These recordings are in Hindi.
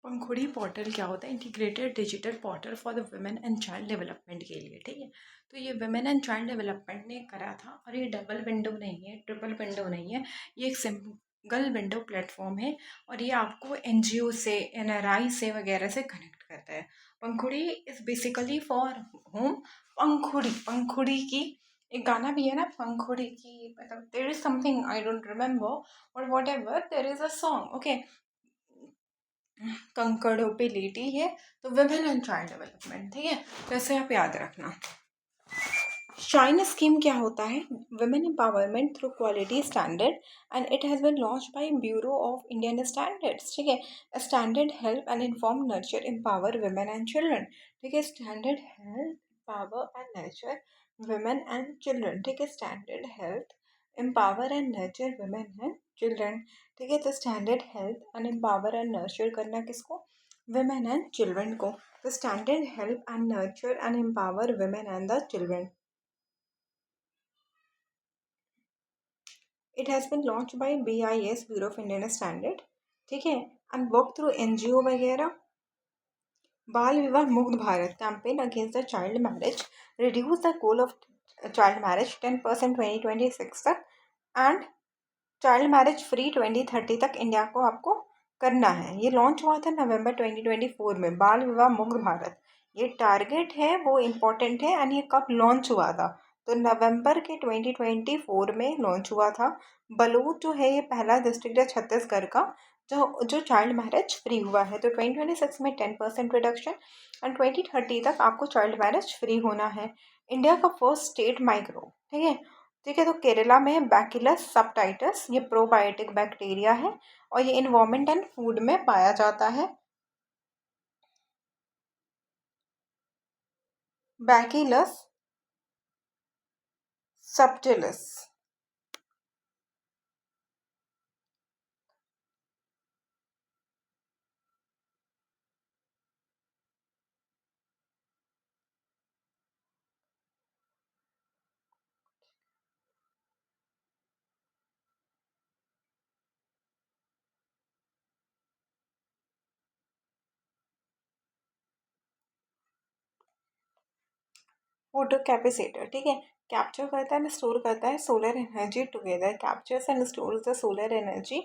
पंखुड़ी पोर्टल क्या होता है? Integrated digital portal for the women and child development के लिए। ठीक है, तो ये वुमेन एंड चाइल्ड डेवलपमेंट ने करा था और ये डबल विंडो नहीं है, ट्रिपल विंडो नहीं है, ये एक सिंगल विंडो प्लेटफॉर्म है और ये आपको एनजीओ से, एनआरआई से वगैरह से कनेक्ट करता है। पंखुड़ी इज बेसिकली फॉर होम। पंखुड़ी पंखुड़ी की एक गाना भी है ना, पंखुड़ी की, मतलब there is something I don't remember, but what ever there is a song, okay. कंकड़ों पे लेटी है, तो विमेन एंड चाइल्ड डेवलपमेंट। ठीक है, तो ऐसे आप याद रखना। शाइन स्कीम क्या होता है? Women empowerment through quality standard and it has been launch by bureau of Indian standards. ठीक है, standard help and inform nurture empower women and children. ठीक है, standard help power and nurture women and children. ठीक है, standard health empower and nurture women and children. ठीक है, तो standard health and empower and nurture करना किसको? वुमेन एंड चिल्ड्रन को। तो standard help and nurture and empower women and the children. It has been launched by BIS, Bureau of Indian Standard. ठीक है, एंड वर्क थ्रू एनजीओ वगैरह। बाल विवाह मुक्त Bharat campaign against the child marriage, reduce the goal of child marriage 10% 2026 तक एंड चाइल्ड मैरिज फ्री 2030 तक इंडिया को आपको करना है। ये लॉन्च हुआ था नवंबर 2024 में, बाल विवाह मुक्त भारत। ये टारगेट है, वो इम्पोर्टेंट है। एंड ये कब लॉन्च हुआ था? तो नवंबर के 2024 में लॉन्च हुआ था। बलूच जो है ये पहला डिस्ट्रिक्ट है छत्तीसगढ़ का जो चाइल्ड मैरिज फ्री हुआ है। तो 2026 में 10% रिडक्शन एंड 2030 तक आपको चाइल्ड मैरिज फ्री होना है। इंडिया का फर्स्ट स्टेट माइक्रो। ठीक है, ठीक है, तो केरला में बैकिलस सबटाइटस, ये प्रोबायोटिक बैक्टीरिया है और ये इन्वायरमेंट एंड फूड में पाया जाता है। बैकिलस सबटिलिस। Photo capacitor. ठीक है, कैप्चर करता है एंड स्टोर करता है solar energy together. Captures and store the solar energy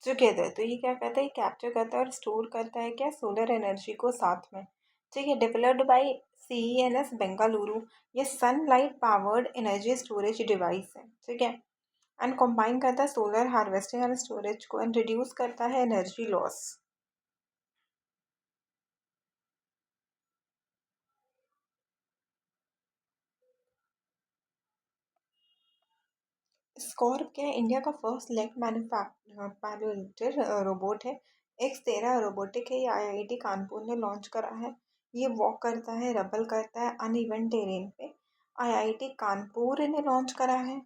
together. तो ये क्या कहता है? कैप्चर करता है और स्टोर करता है क्या? सोलर एनर्जी को साथ में। ठीक है, डेवलप्ड बाय CENS बेंगलुरु। ये sunlight powered energy storage device है। ठीक है, एंड कंबाइन करता है सोलर हार्वेस्टिंग एंड स्टोरेज को एंड रिड्यूस करता है एनर्जी लॉस। स्कॉर्प क्या है? इंडिया का फर्स्ट लेग मैन्युफैक्चर रोबोट है। X13 रोबोटिक है, ये IIT कानपुर ने लॉन्च करा है। ये वॉक करता है, रबल करता है अनइवन टेरेन पे। IIT कानपुर ने लॉन्च करा है।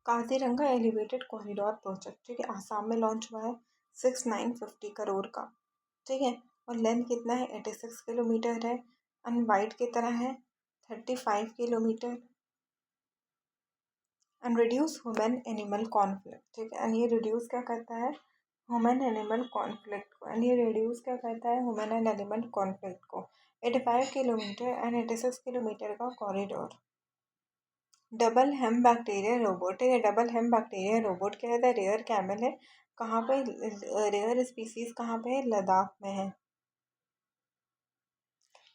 काजीरंगा एलिवेटेड कॉरिडोर प्रोजेक्ट, ठीक है, आसाम में लॉन्च हुआ है। 6950 करोड़ का। ठीक है, और लेंथ कितना है? 86 किलोमीटर है। एंड वाइड की तरह है 35 kilometre. And reduce human animal conflict. ठीक है, एंड ये रिड्यूस क्या करता है? ह्यूमन एनिमल कॉन्फ्लिक्ट को। एंड ये रिड्यूस क्या करता है? ह्यूमन एंड एनिमल कॉन्फ्लिक्ट को। 85 किलोमीटर एंड 86 किलोमीटर का कॉरिडोर। डबल हेम बैक्टीरिया रोबोट है। डबल हेम बैक्टीरिया रोबोट क्या है? रेयर कैमल है। कहाँ पे? रेयर स्पीसीज कहाँ पे है? लद्दाख में है।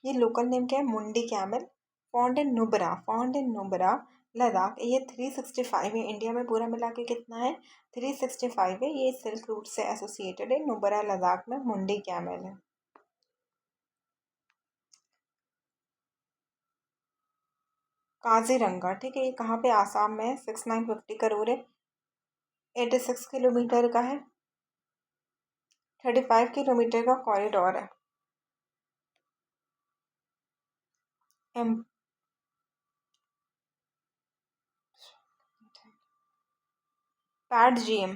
ये लोकल नेम क्या है? मुंडी camel. Found in Nubra Ladakh. ये 365 है। इंडिया में पूरा मिला के कितना है? 365 है। ये सिल्क रूट से एसोसिएटेड है। नुब्रा लद्दाख में मुंडी कैमल है। काजीरंगा, ठीक है, ये कहाँ पे? आसाम में है। 6950 करोड़ है। 86 किलोमीटर का है। 35 किलोमीटर का कॉरिडोर है। एम पैड GM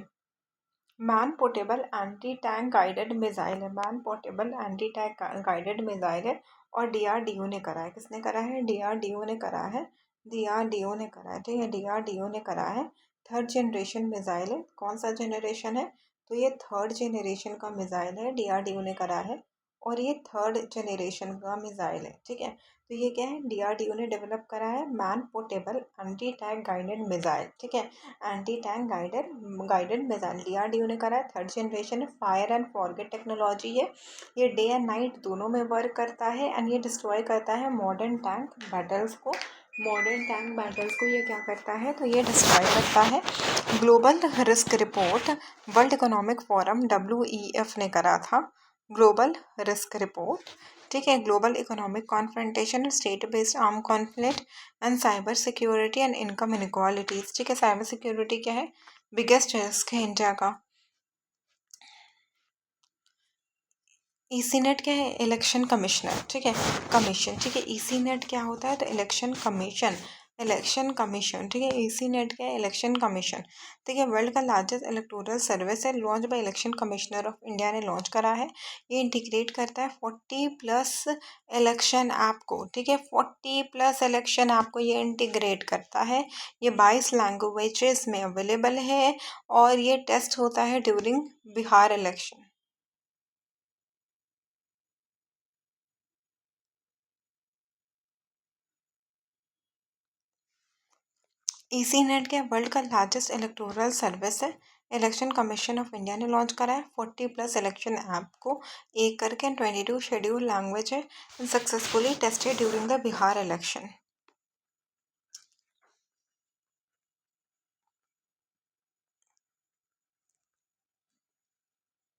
man portable anti tank guided missile है। Man portable anti tank guided missile है और DRDO ने करा है। किसने करा है? DRDO ने करा है। DRDO ने करा है। ठीक है, DRDO ने करा है। थर्ड जनरेशन मिसाइल है। कौन सा जनरेशन है? तो ये थर्ड जेनरेशन का मिसाइल है, डीआरडीओ ने करा है और ये थर्ड जेनरेशन का मिसाइल है। ठीक है, तो ये क्या है, डीआरडीओ ने डेवलप करा है man portable anti tank guided missile. ठीक है, anti tank guided missile DRDO ने करा है, थर्ड जनरेशन है, फायर एंड फॉरगेट टेक्नोलॉजी है। ये डे एंड नाइट दोनों में वर्क करता है एंड ये डिस्ट्रॉय करता है मॉडर्न टैंक बैटल्स को। मॉडर्न टैंक बैटल्स को ये क्या करता है, तो ये डिस्ट्रॉय करता है। Global risk report world economic forum WEF ने करा था, ग्लोबल रिस्क रिपोर्ट। ठीक है, global economic confrontation, state based arm conflict and cyber security and income inequalities. ठीक है, साइबर सिक्योरिटी क्या है, बिगेस्ट रिस्क है इंडिया का। ईसी नेट क्या है, इलेक्शन कमिश्नर। ठीक है, कमीशन। ठीक है, ईसी नेट क्या होता है, तो इलेक्शन कमीशन, इलेक्शन कमीशन। ठीक है, ईसी नेट क्या है, इलेक्शन कमीशन। ठीक है, वर्ल्ड का लार्जेस्ट इलेक्टोरल सर्विस है, launch by election commissioner of India ने लॉन्च करा है। ये इंटीग्रेट करता है 40+ इलेक्शन ऐप को। ठीक है, 40+ इलेक्शन ऐप को ये इंटीग्रेट करता है। ये 22 लैंग्वेजेस में अवेलेबल है और ये टेस्ट होता है during Bihar election. EC net क्या वर्ल्ड का लार्जेस्ट इलेक्टोरल सर्विस है, इलेक्शन कमीशन ऑफ इंडिया ने लॉन्च करा है। 40+ इलेक्शन ऐप को एक करके 22 शेड्यूल लैंग्वेज है, successfully tested during the Bihar election.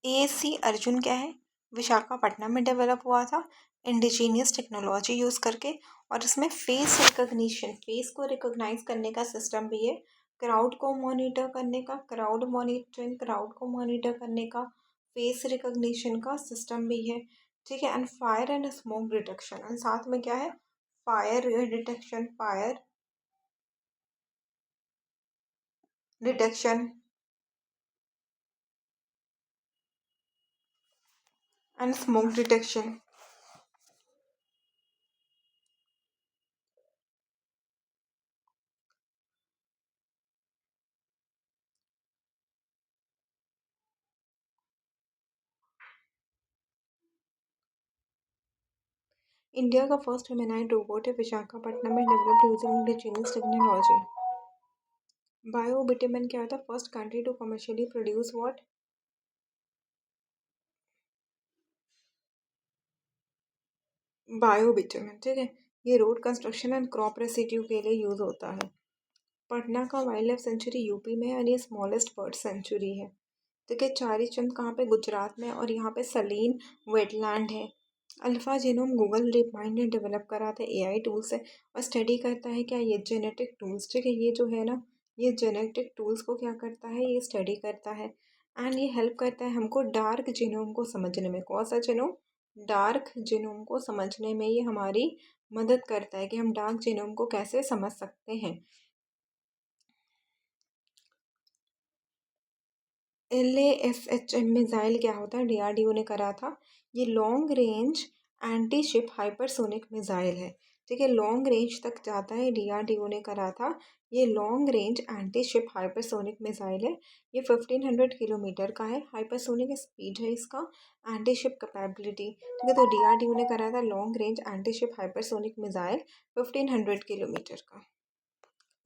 ASC Arjun क्या है, विशाखापट्टनम में डेवलप हुआ था इंडिजीनियस टेक्नोलॉजी यूज़ करके, और इसमें फेस रिकग्निशन, फेस को रिकॉग्नाइज करने का सिस्टम भी है, क्राउड को मॉनिटर करने का, क्राउड मॉनिटरिंग, क्राउड को मॉनिटर करने का, फेस रिकग्निशन का सिस्टम भी है। ठीक है, and fire and smoke detection, and साथ में क्या है, fire detection, fire detection and smoke detection. India का फर्स्ट ह्यूमैनॉइड रोबोट है, विशाखापट्टनम में developed using indigenous technology. Bio bitumen क्या होता है, first country to commercially produce what, bio bitumen. ठीक है, ये road construction and crop residue के लिए यूज होता है। पटना का वाइल्ड लाइफ सेंचुरी यूपी में है और ये स्मॉलेस्ट बर्ड सेंचुरी है। ठीक है, चारी चंद कहाँ पे, गुजरात में, और यहाँ पे सलीन वेटलैंड है। Alpha genome Google deep mind ने डेवलप करा था, AI टूल्स है और स्टडी करता है क्या, ये जेनेटिक टूल्स। ठीक है, ये जो है ना, ये जेनेटिक टूल्स को क्या करता है, ये स्टडी करता है एंड ये हेल्प करता है हमको डार्क जीनोम को समझने में। कौन सा जीनोम, डार्क जीनोम को समझने में ये हमारी मदद करता है कि हम डार्क जीनोम को कैसे समझ सकते हैं। LASHM मिसाइल क्या होता है, DRDO ने करा था। ये long range anti ship hypersonic missile है। ठीक है, लॉन्ग रेंज तक जाता है, DRDO ने करा था। ये long range anti ship hypersonic missile है। ये 1500 किलोमीटर का है, हाइपरसोनिक स्पीड है इसका, एंटी शिप कैपेबिलिटी। ठीक है, तो DRDO ने करा था long range anti ship hypersonic missile 1500 kilometre का।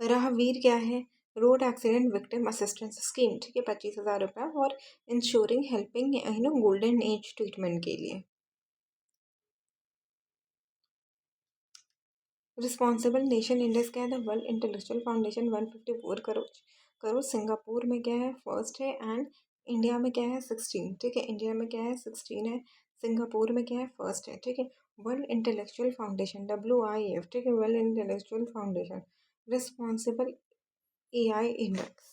राहवीर क्या है, road accident victim assistance scheme. ठीक है, 25,000 रुपये और ensuring helping golden age treatment के लिए। रिस्पॉन्सिबल नेशन इंडेक्स क्या है, the world intellectual foundation 154 crore. Singapore में क्या है, फर्स्ट है, एंड इंडिया में क्या है, 16। ठीक है, इंडिया में क्या है, 16 है, सिंगापुर में क्या है, फर्स्ट है। ठीक है, वर्ल्ड इंटेलेक्चुअल फाउंडेशन WIF। ठीक है, world intellectual foundation, responsible AI index.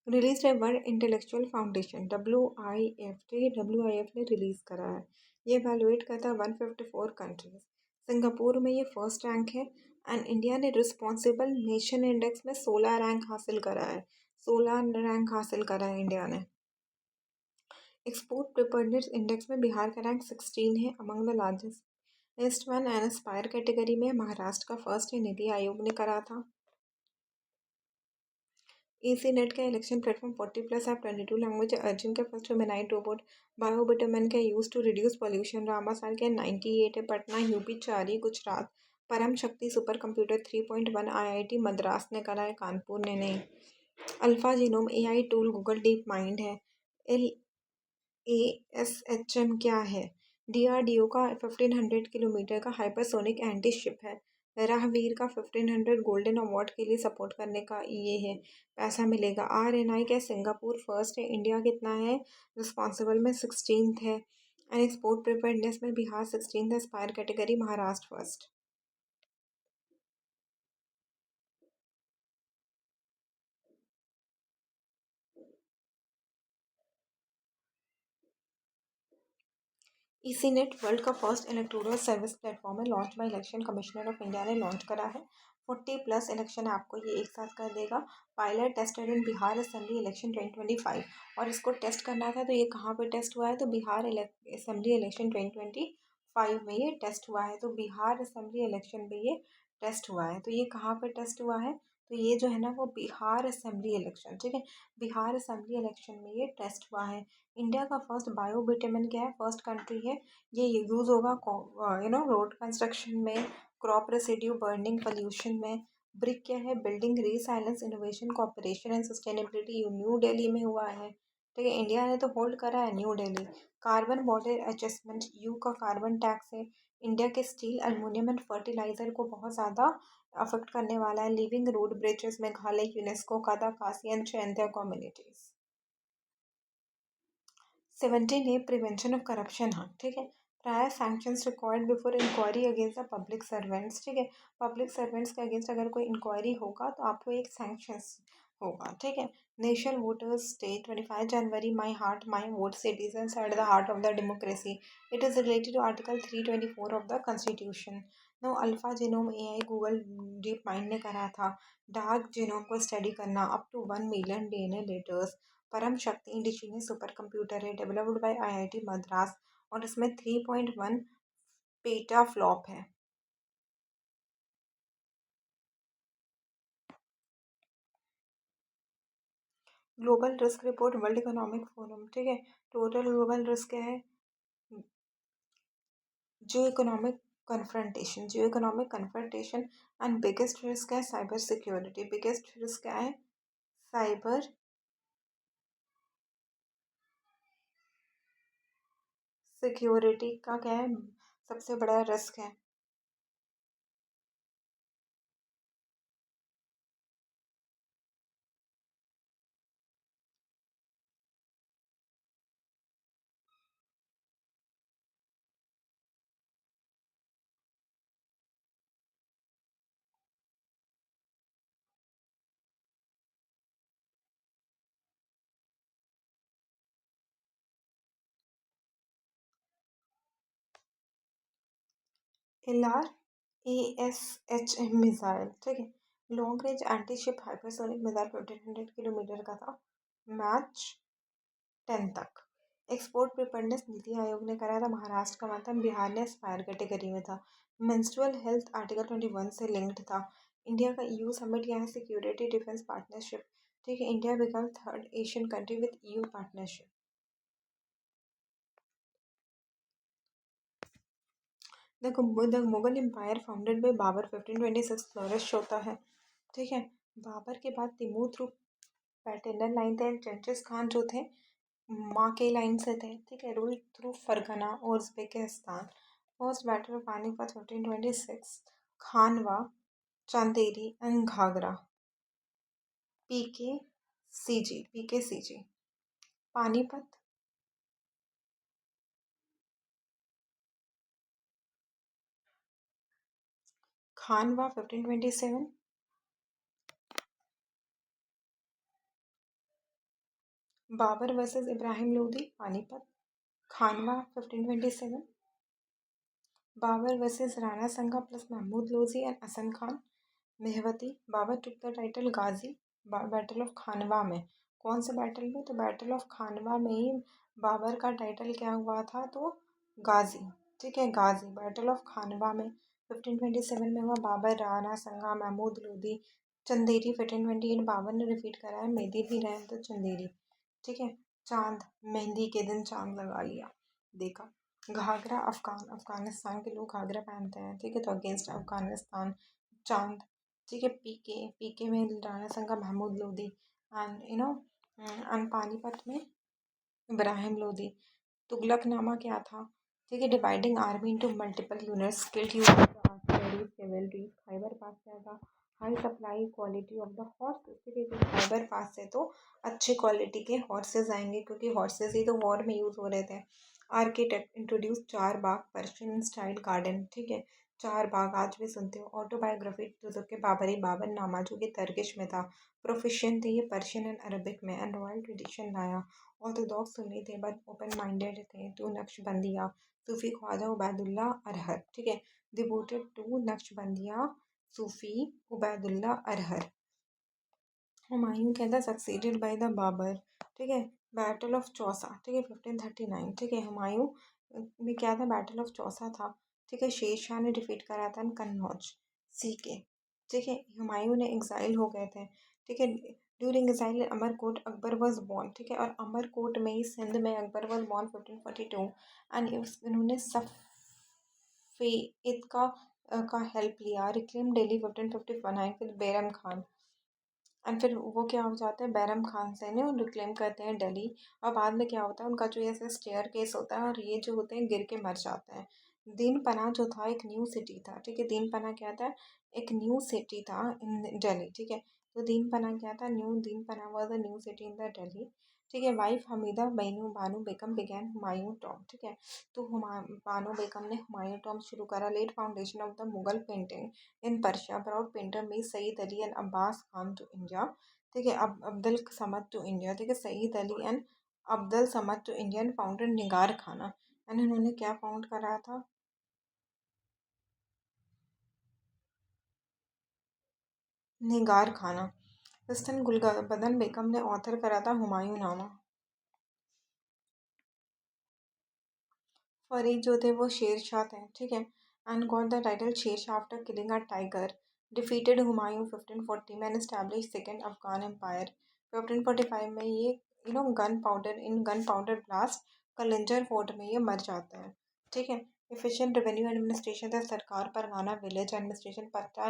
Release है वर्ल्ड इंटेलेक्चुअल फाउंडेशन WIF। ठीक है, WIF ने रिलीज करा है। ये वैल्यूएट करता है 154 कंट्रीज। सिंगापुर में ये फर्स्ट रैंक है एंड इंडिया ने रिस्पॉन्सिबल नेशन इंडेक्स में 16 रैंक हासिल करा है, 16 रैंक हासिल करा है इंडिया ने। एक्सपोर्ट प्रिपेयर्डनेस इंडेक्स में बिहार का रैंक 16 है, among the largest one, and Aspire category में महाराष्ट्र का फर्स्ट है, नीति आयोग ने करा था। एसी नेट का election platform 40+ app 22 language. Arjun का फर्स्ट ह्यूमैनाइड रोबोट बायोबिटामिन का यूज टू रिड्यूस पॉल्यूशन। रामासार के 98 है। पटना यूपी 4 गुजरात। परम शक्ति सुपर कंप्यूटर 3.1 आईआईटी मद्रास ने करा है, कानपुर ने नहीं। Alpha genome AI tool Google deep mind है। एल ASHM क्या है? DRDO का 1500 किलोमीटर का हाइपरसोनिक एंटी शिप है। राहवीर का 1500 गोल्डन अवार्ड के लिए सपोर्ट करने का ये है, पैसा मिलेगा। RNI क्या? सिंगापुर फर्स्ट है। इंडिया कितना है? रिस्पॉन्सिबल में 16th है। एंड एक्सपोर्ट प्रिपेयर्डनेस में बिहार 16th है। Aspire category Maharashtra first. ECNet world का फर्स्ट इलेक्टोरल सर्विस प्लेटफॉर्म है। Launch by election commissioner of India ने लॉन्च करा है। 40+ इलेक्शन आपको ये एक साथ कर देगा। Pilot tested in Bihar assembly election 2025। और इसको टेस्ट करना था तो ये कहाँ पे टेस्ट हुआ है? तो बिहार असेंबली इलेक्शन 2025 में ये टेस्ट हुआ है। तो बिहार असेंबली इलेक्शन में ये टेस्ट हुआ है। तो ये कहाँ पे टेस्ट हुआ है? तो ये जो है ना वो बिहार असेंबली इलेक्शन, ठीक है, बिहार असेंबली इलेक्शन में ये टेस्ट हुआ है। इंडिया का फर्स्ट बायोविटामिन क्या है? फर्स्ट कंट्री है। ये यूज़ होगा रोड कंस्ट्रक्शन में, क्रॉप रेसिड्यू बर्निंग, पोल्यूशन में। ब्रिक क्या है? Building resilience innovation cooperation and sustainability, new Delhi में हुआ है। ठीक है, इंडिया ने तो होल्ड करा है new Delhi. Carbon border adjustment, you का कार्बन टैक्स है। इंडिया के स्टील एल्युमिनियम एंड फर्टिलाइजर को बहुत ज़्यादा अफेक्ट करने वाला है। Living road bridges Meghalaya UNESCO का था, काशी एंड चैंत्या कम्युनिटीज। 17 है प्रिवेंशन ऑफ करप्शन। हाँ, ठीक है। Prior sanctions required before inquiry against the public servants, ठीक है। पब्लिक सर्वेंट्स के अगेंस्ट अगर कोई इंक्वायरी होगा तो आपको एक सैंक्शंस होगा, ठीक है। नेशनल वोटर्स डे 25 जनवरी, my heart my vote, citizens at the heart of the democracy. It is related to article 324 of the constitution. No alpha genome AI Google deep mind ने करा था। डार्क जीनोम को स्टडी करना up to 1 million DNA letters. Param Shakti indigenous super computer है, डेवलप्ड बाय आईआईटी मद्रास। और इसमें 3.1 पेटा फ्लॉप है। Global risk report world economic forum, ठीक है। टोटल ग्लोबल रिस्क क्या है? जियो economic confrontation and biggest risk है साइबर सिक्योरिटी। बिगेस्ट रिस्क क्या है? साइबर सिक्योरिटी का क्या है? सबसे बड़ा रिस्क है। LR ASHM मिसाइल, ठीक है। Long range anti ship hypersonic missile 1500 kilometre का था। मैच 10 तक। एक्सपोर्ट प्रिपेयरनेस नीति आयोग ने कराया था, महाराष्ट्र का मंथन, बिहार ने एस्पायर कैटेगरी में था। मेंस्ट्रुअल हेल्थ आर्टिकल 21 से लिंक्ड था। इंडिया का EU समिट क्या है? सिक्योरिटी डिफेंस पार्टनरशिप, ठीक है। India become third Asian country with EU partnership. The Mughal empire founded by Babur 1526 flourish होता है, ठीक है। बाबर के बाद तिमूर थ्रू पैटर्नल लाइन थे। चंगिस खान जो थे माँ के लाइन से थे, ठीक है। रूल थ्रू फरगना और Uzbekistan. First battle of Panipat 1526। Khanwa, Chanderi and Ghaghra. P K C G. Panipat. Khanwa 1527। Babur versus Ibrahim Lodi, Panipat. Khanwa 1527। Babur versus Rana Sanga plus Mahmud Lodhi and Hasan Khan, Mewati. Babur took the title Ghazi battle of Khanwa में। कौन से बैटल में? तो बैटल ऑफ खानवा में ही बाबर का टाइटल क्या हुआ था? तो गाजी, ठीक है। गाजी बैटल ऑफ खानवा में 1527 में हुआ। बाबर, राणा संगा, महमूद लोधी चंदेरी 1528 बाबर ने रिपीट करा है, मेहंदी भी रहे हैं तो चंदेरी। ठीक है। चांद, मेहंदी के दिन चांद लगा लिया, देखा। घाघरा, अफगानिस्तान के लोग घाघरा पहनते हैं, ठीक है, तो अगेंस्ट अफगानिस्तान, चांद। ठीक है। पीके, पीके में राणा संगा महमूद लोधी, एंड एंड पानीपत में इब्राहिम लोधी। तुगलकनामा क्या था? ठीक है, dividing army into multiple units, skilled units, artillery, cavalry. Khyber pass क्या था? High supply quality of the horses. ठीक है, क्योंकि खैबर पास से तो अच्छी क्वालिटी के हॉर्सेस आएंगे, क्योंकि हॉर्सेस ही तो वॉर में यूज़ हो रहे थे। आर्किटेक्ट इंट्रोड्यूस चार बाग पर्शियन स्टाइल गार्डन। ठीक है, चार बाग आज भी सुनते हो। ऑटोबायोग्राफी के बाबरी बाबर नामा, जो कि तर्किश में था। प्रोफिशिएंट थे ये पर्शियन एंड अरबिक में, एंड रॉयल ट्रेडिशन लाया। ऑर्थोडॉक्स सुन्नी थे बट ओपन माइंडेड थे टू नक्शबंदिया। सूफी ख्वाजा उबैदुल्ला अरहर। ठीक है, डिवोटेड टू नक्शबंदिया सूफी उबैदुल्ला अरहर। हुमायूं कहता सक्सीडेड बाय द बाबर। ठीक है, बैटल ऑफ चौसा। ठीक है, 1539। ठीक है, हुमायूं में क्या था? बैटल ऑफ चौसा था। ठीक है, शेर शाह ने डिफीट करा था कन्नौज, सी के। ठीक है, हुमायूं ने एग्जाइल हो गए थे। ठीक है, during exile Amarkot Akbar was born. ठीक है, और अमरकोट में ही सिंध में अकबर वॉज बॉर्न 1542। एंड इन्होंने सफ़ेद का हेल्प लिया। Reclaim Delhi 1559 with Bairam Khan. And फिर वो क्या हो जाता है, बैरम खान से ने रिक्लेम करते हैं दिल्ली। और बाद में क्या होता है, उनका जो ऐसे स्टेयर केस होता है और ये जो होते हैं गिर के मर जाते हैं। दीन पना जो था एक न्यू सिटी था। ठीक है, दीन पना क्या था? एक न्यू सिटी था इन दिल्ली। ठीक है, तो दीन पना क्या था? दीन पना was a new city in the Delhi. ठीक है, वाइफ हमीदा बैनू बानू बेगम बिगैन हुमायूं टॉम। ठीक है, तो बानो बेगम ने हुमायूं टॉम शुरू करा। Laid foundation of the Mughal painting in Persia, brought painter में Saeed Ali and Abbas Khan to India. ठीक है, अब अब्दुल समद टू इंडिया। ठीक है, Saeed Ali and Abdul Samad to India and founded Nigar Khana. And इन्होंने क्या फाउंड करा था? निगार खाना। हसन गुलबदन बेगम ने ऑथर करा था हुमायूं नामा। फरीद जो थे वो शेर शाह थे। ठीक है, and got the title Sher Shah after killing a tiger. Defeated Humayun 1540 में, एस्टैब्लिश सेकेंड अफगान एम्पायर। 1545 में ये gun powder blast Kalinjar fort में ये मर जाते हैं। ठीक है, एफिशिएंट रेवेन्यू एडमिनिस्ट्रेशन था सरकार परगाना विलेज एडमिनिस्ट्रेशन पट्टा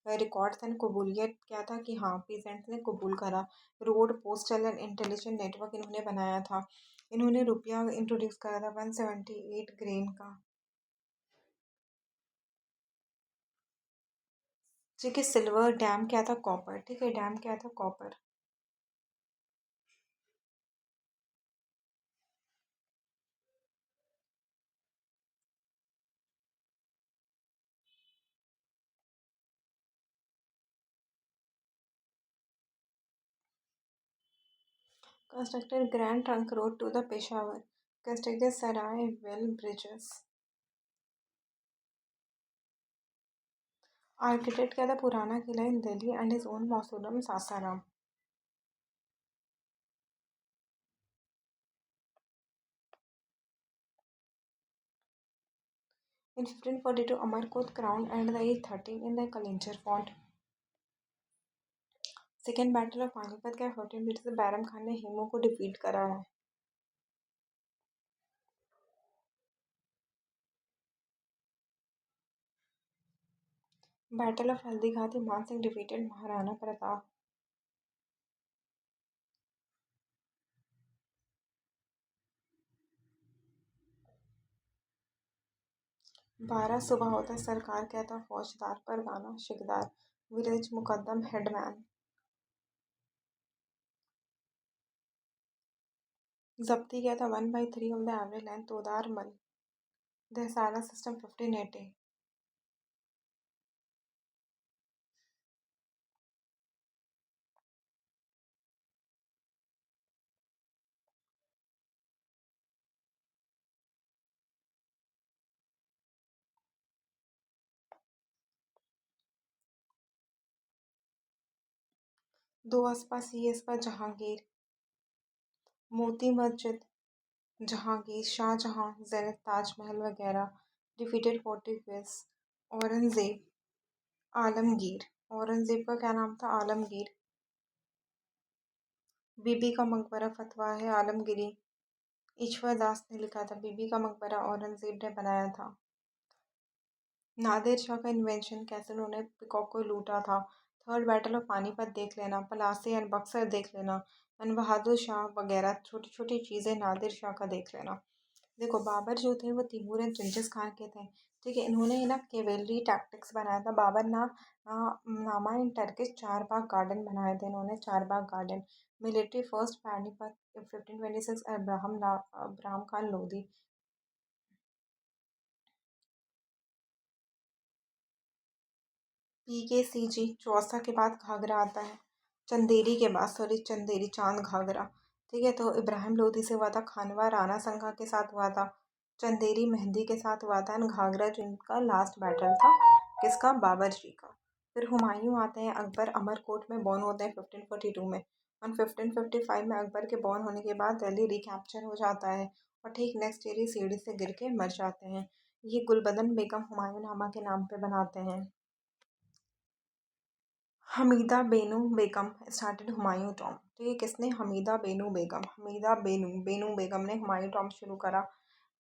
रिकॉर्ड्स एंड कबूलियत क्या था कि हाँ पीजेंट्स ने कबूल करा। Road postal and intelligent network इन्होंने बनाया था। इन्होंने रुपया इंट्रोड्यूस करा था 178 ग्रेन का। ठीक है, सिल्वर। डैम क्या था? कॉपर। ठीक है, डैम क्या था? Copper. Constructed grand trunk road to the Peshawar. Constructed sarai well bridges. Architect क्या था? Purana Qila in Delhi and his own mausoleum Sasaram. In 1542, Amarkot crowned and the A13 in the Kalinchar fort. Second battle of Panipat का 14 से बैरम खान ने हेमू को डिफीट करा है। बैटल ऑफ हल्दी घाटी मान सिंह डिफीटेड महाराणा प्रताप। 12 सुबह होता है सरकार क्या था? फौजदार परगाना शिकदार विलेज मुकद्दम हेडमैन। जब्ती क्या था? 1/3 ऑफ द एवरेज लैंड तोदार मल। दहसाला सिस्टम 1580। दो असपा सी एस पर जहांगीर। मोती मस्जिद जहांगीर शाहजहां जैनब ताजमहल वगैरह। Defeated Portuguese Aurangzeb Alamgir. औरंगजेब का क्या नाम था? आलमगीर। बीबी का मकबरा फतवा है आलमगीरी। ईश्वर दास ने लिखा था। बीबी का मकबरा औरंगजेब ने बनाया था। नादिर शाह का इन्वेंशन, कैसे उन्होंने पिकॉक को लूटा था। थर्ड बैटल ऑफ पानीपत देख लेना, पलासी एंड बक्सर देख लेना, एंड बहादुर शाह वगैरह छोटी छोटी चीज़ें नादिर शाह का देख लेना। देखो बाबर जो थे वो तैमूर एंड चंगिस खान के थे। ठीक है, इन्होंने ना केवलरी टैक्टिक्स बनाया था। बाबर ना नामा इन टर्किश चार बाग गार्डन बनाए थे इन्होंने, Char Bagh garden. Military first Panipat 1526, Abraham Khan Lodhi. PKCG Chausa के बाद घाघरा आता है। चंदेरी के बाद, सॉरी चंदेरी चांद घाघरा। ठीक है, तो इब्राहिम लोधी से हुआ था। खानवा राणा संघा के साथ हुआ था। चंदेरी मेहंदी के साथ हुआ था। एंड घाघरा जिनका लास्ट बैटल था किसका? बाबर जी का। फिर हुमायूं आते हैं। अकबर अमरकोट में बॉर्न होते हैं 1542 में। और 1555 में अकबर के बॉर्न होने के बाद दिल्ली रिकैप्चर हो जाता है और ठीक नेक्स्ट ईयर ही सीढ़ी से गिर के मर जाते हैं। ये गुलबदन बेगम हुमायूं नामा के नाम पे बनाते हैं। हमीदा बेनू बेगम स्टार्टेड हुमायूं टॉम। ठीक है, किसने? हमीदा बेनू बेगम। हमीदा बेनू बेनू बेगम ने हुमायूं टॉम शुरू करा।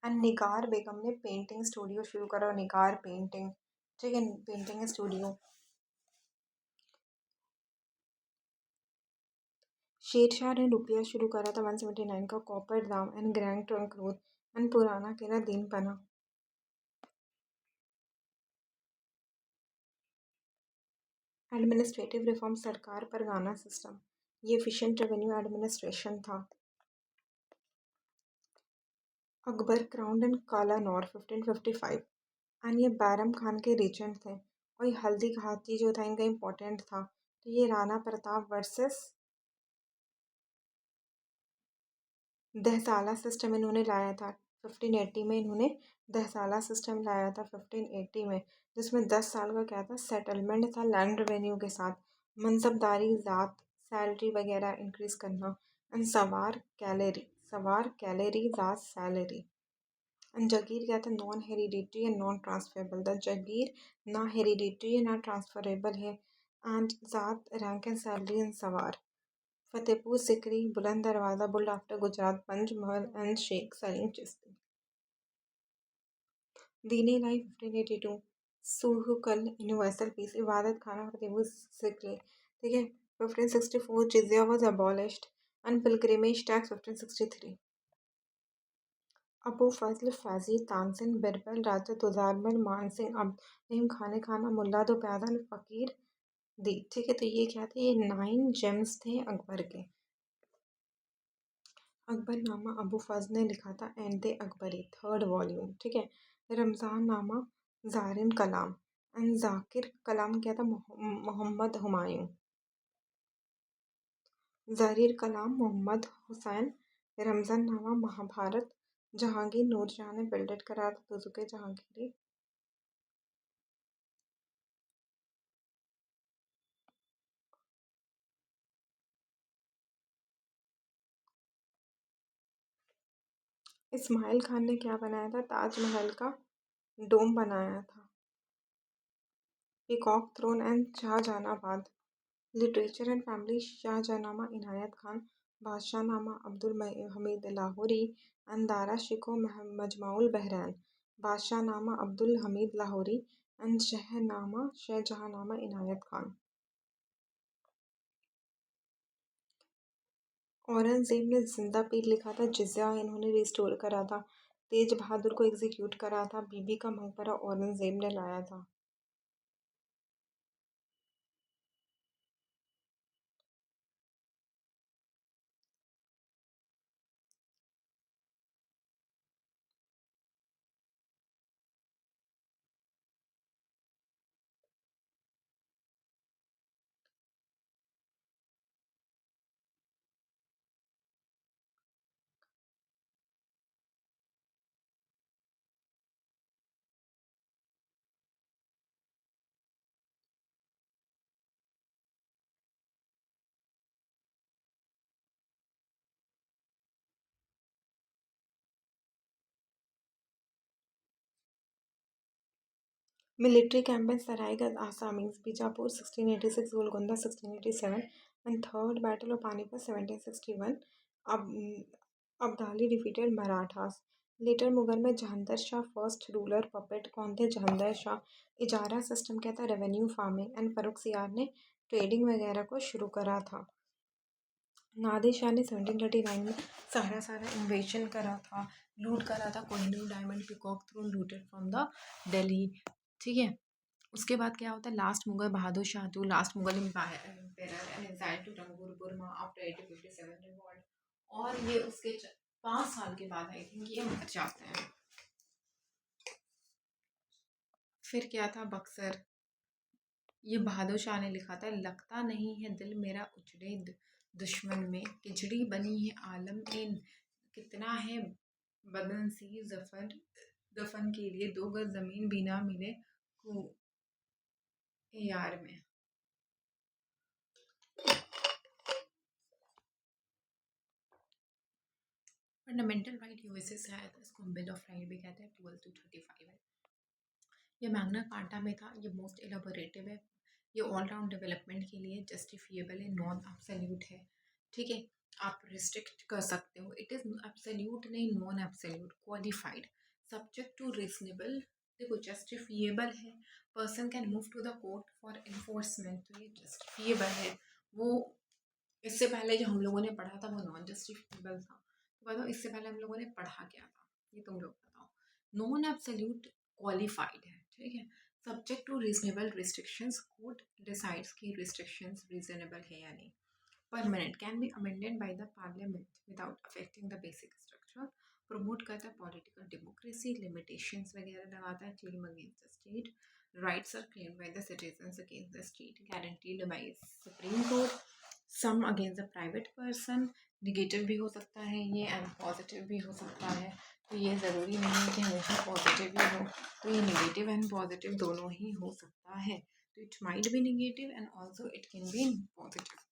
एंड निगार बेगम ने पेंटिंग स्टूडियो शुरू करा। निगार पेंटिंग, ठीक है, पेंटिंग स्टूडियो। शेरशाह ने रुपया शुरू करा था 179 का। कॉपर दाम and grand trunk road and पुराना किला दीन पना। एडमिनिस्ट्रेटिव रिफॉर्म, सरकार परगाना सिस्टम। ये एफिशिएंट रेवेन्यू एडमिनिस्ट्रेशन था। Akbar crown and Kalanaur 1555। And ये बैरम खान के रीजेंट थे। और ये हल्दी घाटी जो था इनका इम्पोर्टेंट था। तो ये राणा प्रताप वर्सेस दहसाला सिस्टम इन्होंने लाया था 1580 में। इन्होंने दहसाला सिस्टम लाया था 1580 में, जिसमें 10 साल का क्या था? सेटलमेंट था लैंड रेवेन्यू के साथ। मनसबदारी, ज़ात, सैलरी वगैरह इंक्रीज करना। एंड सवार कैलरी ज़ात सैलरी। एंड जगीर क्या था? Non hereditary and non transferable. The Jagir ना हेरिडिटरी है ना ट्रांसफरेबल है। एंड ज़ात रैंक एंड सैलरी एंड सवार। Fatehpur Sikri, Buland Darwaza, built after Gujarat, Panchmahal and Sheikh Salim Chishti. Din Ilahi 1582। सुरहुकल universal peace, इबादत खाना, फतेहपुर सिकरी। ठीक है, 1564 jizya was abolished. And pilgrimage tax 1563। Abul Fazl Faizi, Tansen, Birbal, Raja Todarmal, Man Singh, अब नईम खाने खाना, मुल्ला दो प्यादल, फ़कीर दी। ठीक है, तो ये क्या थे? ये 9 जेम्स थे अकबर के। अकबरनामा अबू फज़ल ने लिखा था। And Akbari, third volume. ठीक है, रमज़ान नामा ज़ारिन कलाम। एंड ज़ाकिर कलाम क्या था? मोहम्मद हुमायूं। ज़रीर कलाम मोहम्मद हुसैन। रमज़ान नामा महाभारत। जहांगीर नूरजहाँ ने बिल्डेड करा था तुजुके जहांगीरी। इस्माइल खान ने क्या बनाया था? ताजमहल का डोम बनाया था। Peacock throne and Shahjahanabad. Literature and family, Shahjahannama Inayat Khan. Badshahnama Abdul Hamid Lahori. And Dara Shikoh Majmaul Bahrain. Badshahnama Abdul Hamid Lahori. And Shahjahannama Inayat Khan. Aurangzeb ने जिंदा पीर लिखा था। जिज़्या इन्होंने रिस्टोर करा था। तेज बहादुर को एग्जीक्यूट करा था। बीबी का मकबरा औरंगजेब ने लाया था। Military campaigns Saraighat, Assamese, Bijapur 1686, Golconda 1687, and Third Battle of Panipat 1761. Abdali defeated Marathas. Later Mughal में Jahangir Shah first ruler puppet कौन थे? जहांगीर शाह. इजारा सिस्टम क्या था? Revenue farming. एंड फरुख सियार ने ट्रेडिंग वगैरह को शुरू करा था. नादिर शाह ने 1739 में सारा इन्वेशन करा था, लूट करा था. Kohinoor diamond peacock throne looted from the Delhi. ठीक है. उसके बाद क्या होता है? Last Mughal Bahadur Shah two last Mughal empire and exile to Rangoon Burma after 1857 revolt. और ये उसके 5 साल के बाद आई थिंक ये मर जाते हैं. फिर क्या था? बक्सर. ये बहादुर शाह ने लिखा था. लगता नहीं है दिल मेरा उजड़े दुश्मन में, खिचड़ी बनी है आलम इन, कितना है बदन सी जफर दफन के लिए, 2 गज जमीन भी ना मिले यार में. फंडामेंटल राइट यूएसए से आया था. इसको बिल ऑफ राइट भी कहते हैं. 12 to 35 है. ये मैग्ना कार्टा में था. ये मोस्ट एलाबोरेटिव है. ये ऑल राउंड डेवलपमेंट के लिए जस्टिफिएबल है, नॉन एब्सोल्यूट है. ठीक है. आप रिस्ट्रिक्ट कर सकते हो. इट इज़ एब्सोल्यूट नहीं, non absolute, qualified, subject to reasonable. देखो जस्टिफिएबल है. Person can move to the court for enforcement. तो ये जस्टिफिएबल है. वो इससे पहले जो हम लोगों ने पढ़ा था वो नॉन जस्टिफिएबल था. तो बताओ इससे पहले हम लोगों ने पढ़ा क्या था, ये तुम लोग बताओ. नॉन एब्सोल्यूट क्वालिफाइड है. ठीक है. Subject to reasonable restrictions. Court decides कि रिस्ट्रिक्शंस रीजनेबल है या नहीं. Permanent, can be amended by the parliament without affecting the basic structure. Promote करता है पॉलिटिकल डेमोक्रेसी. लिमिटेशंस वगैरह लगाता है. Claim against the state. Rights are claim by the citizens against the state, guaranteed by supreme court. Some against the private person. Negative भी हो सकता है ये एंड पॉजिटिव भी हो सकता है. तो ये ज़रूरी नहीं है कि हमेशा पॉजिटिव ही हो. तो ये निगेटिव एंड पॉजिटिव दोनों ही हो सकता है. तो it might be negative and also it can be positive.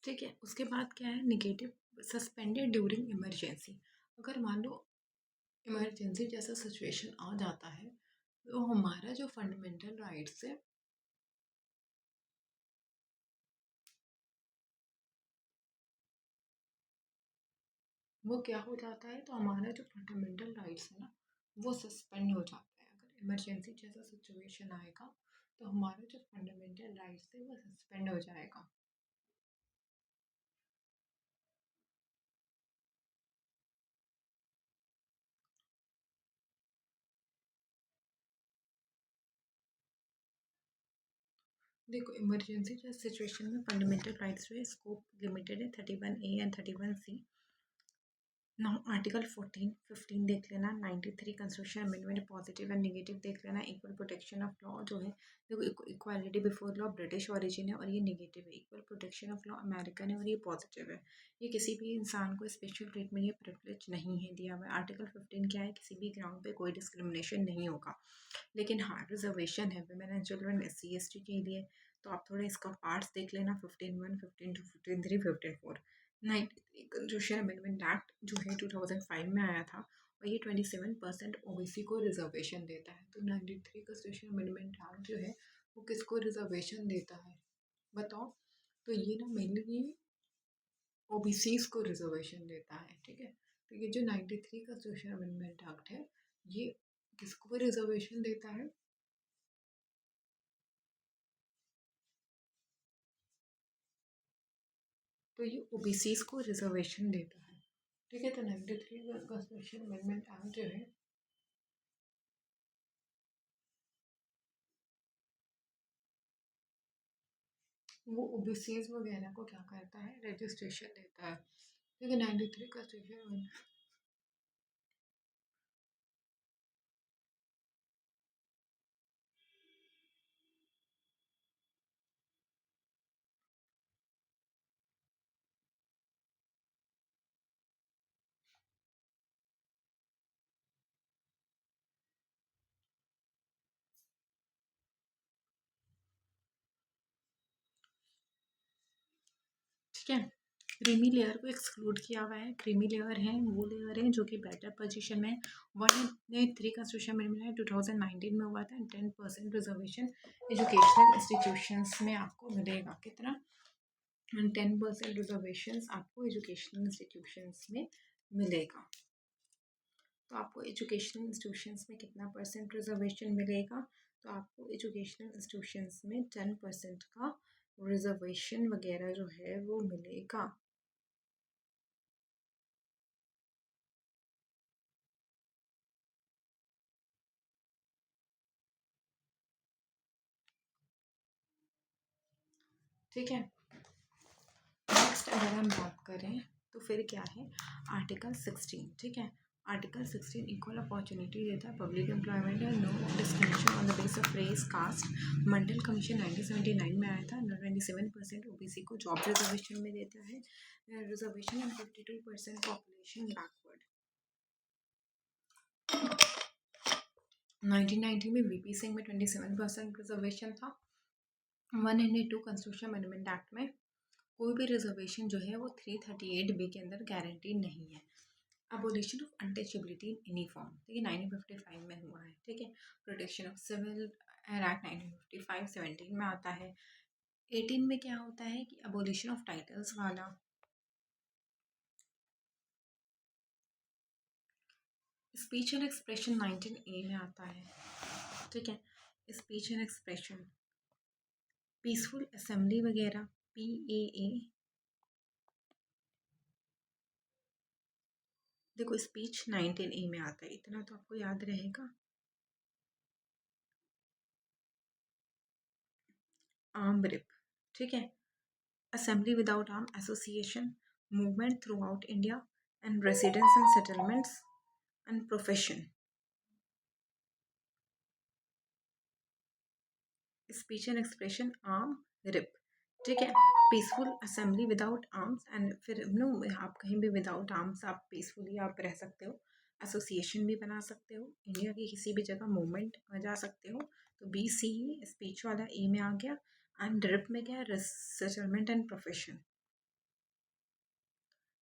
ठीक है. उसके बाद क्या है? निगेटिव. Suspended during emergency. अगर मान लो इमरजेंसी जैसा सिचुएशन आ जाता है तो हमारा जो फंडामेंटल राइट्स है वो क्या हो जाता है? तो हमारा जो फंडामेंटल राइट्स है ना वो सस्पेंड हो जाता है. अगर इमरजेंसी जैसा सिचुएशन आएगा तो हमारा जो फंडामेंटल राइट्स है वो सस्पेंड हो जाएगा. देखो इमरजेंसी जैसे सिचुएशन में फंडामेंटल राइट्स जो है स्कोप लिमिटेड है. 31A and 31C. Now article 14 15 देख लेना. 93 constitution amendment positive and negative देख लेना. इक्वल प्रोटेक्शन ऑफ लॉ जो है देखो equality before law British origin है और ये नेगेटिव है. Equal protection of law American है और ये पॉजिटिव है. ये किसी भी इंसान को स्पेशल ट्रीटमेंट या प्रिविलेज नहीं है दिया हुआ. आर्टिकल 15 क्या है? किसी भी ग्राउंड पे कोई डिस्क्रिमिनेशन नहीं होगा. लेकिन हाँ रिजर्वेशन है women and children SC ST के लिए. तो आप थोड़ा इसका पार्ट्स देख लेना. 15(1) 15(2) 15(3) 15(4). 93 कंस्टिट्यूशन अमेंडमेंट एक्ट जो है 2005 में आया था और ये 27% OBC को रिजर्वेशन देता है. तो 93 कंस्टिट्यूशन अमेंडमेंट एक्ट जो है वो किसको रिजर्वेशन देता है बताओ? तो ये ना मेनली OBCs को रिजर्वेशन देता है. ठीक है. तो ये जो 93 कंस्टिट्यूशन अमेंडमेंट एक्ट है ये किसको रिजर्वेशन देता है? तो ये OBCs को रिजर्वेशन देता है. ठीक है. तो 93 कंस्टिट्यूशन अमेंडमेंट एक्ट जो है वो OBCs वगैरह को क्या करता है? रजिस्ट्रेशन देता है. ठीक है. 93 कंस्टिट्यूशन ठीक है। क्रीमी लेयर को एक्सक्लूड किया हुआ है। क्रीमी लेयर है वो लेयर है जो कि बेटर पोजीशन में 183 कंस्टिट्यूशन अमेंडमेंट है 2019 में हुआ था। 10% रिजर्वेशन एजुकेशनल इंस्टीट्यूशंस में आपको मिलेगा। कितना? 10% रिजर्वेशन आपको एजुकेशनल इंस्टीट्यूशंस में मिलेगा। तो आपको एजुकेशनल इंस्टीट्यूशंस में कितना परसेंट रिजर्वेशन मिलेगा? तो आपको एजुकेशनल इंस्टीट्यूशंस में 10% का रिजर्वेशन वगैरह जो है वो मिलेगा। ठीक है। नेक्स्ट अगर हम बात करें तो फिर क्या है, आर्टिकल 16। ठीक है, आर्टिकल 16 इक्वल अपॉर्चुनिटी देता है, पब्लिक एम्प्लॉयमेंट है, no discrimination on the base of race caste. Mandal commission 1979 में आया था। 97% ओबीसी को जॉब रिजर्वेशन में देता है रिजर्वेशन एंड 52% पॉपुलेशन बैकवर्ड। 1990 में वीपी सिंह में 27% रिजर्वेशन था। 102 कंस्टिट्यूशन अमेंडमेंट एक्ट में कोई भी रिजर्वेशन जो है वो 338 के अंदर गारंटी नहीं है। Abolition of untouchability in any form, ठीक है, 1955 में हुआ है। ठीक है, प्रोटेक्शन ऑफ सिविल एक्ट 1955 17 में आता है। 18 में क्या होता है कि अबोलिशन ऑफ टाइटल्स वाला। स्पीच एंड एक्सप्रेशन 19A में आता है। ठीक है, speech and expression, peaceful assembly वगैरह PAA। देखो स्पीच 19A में आता है, इतना तो आपको याद रहेगा। आर्म रिप, ठीक है, assembly without arm association, movement throughout India and residence and settlements and profession. Speech and expression, arm rip, ठीक है, peaceful assembly without arms and फिर नो आप कहीं भी विदाउट आर्म्स आप पीसफुली आप रह सकते हो। एसोसिएशन भी बना सकते हो, इंडिया की किसी भी जगह मूवमेंट जा सकते हो। तो BC स्पीच वाला E में आ गया। एंड रिप में क्या है, सेटलमेंट एंड प्रोफेशन।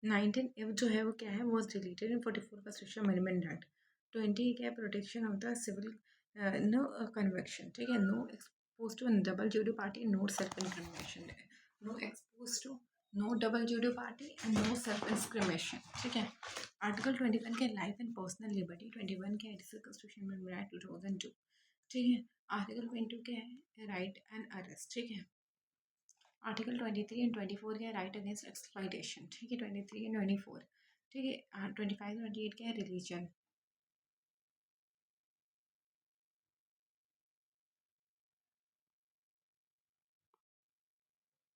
19 जो है वो क्या है, was deleted in 44 constitution amendment act. 20 क्या है, protection of the civil no conviction. ठीक है, no expose to double duty party, no self incrimination, no expose to no double duty party and no self incrimination. ठीक है, आर्टिकल 21 के लाइफ एंड पर्सनल लिबर्टी। 21 के कंस्टिट्यूशन अमेंडमेंट एक्ट 2002। ठीक है, आर्टिकल 22 क्या है, राइट एंड अरेस्ट। ठीक है, आर्टिकल 23 एंड 24 क्या है, राइट अगेंस्ट एक्सप्लॉइटेशन। ठीक है, 23 एंड 24। ठीक है, 25 28 क्या है, रिलीजन।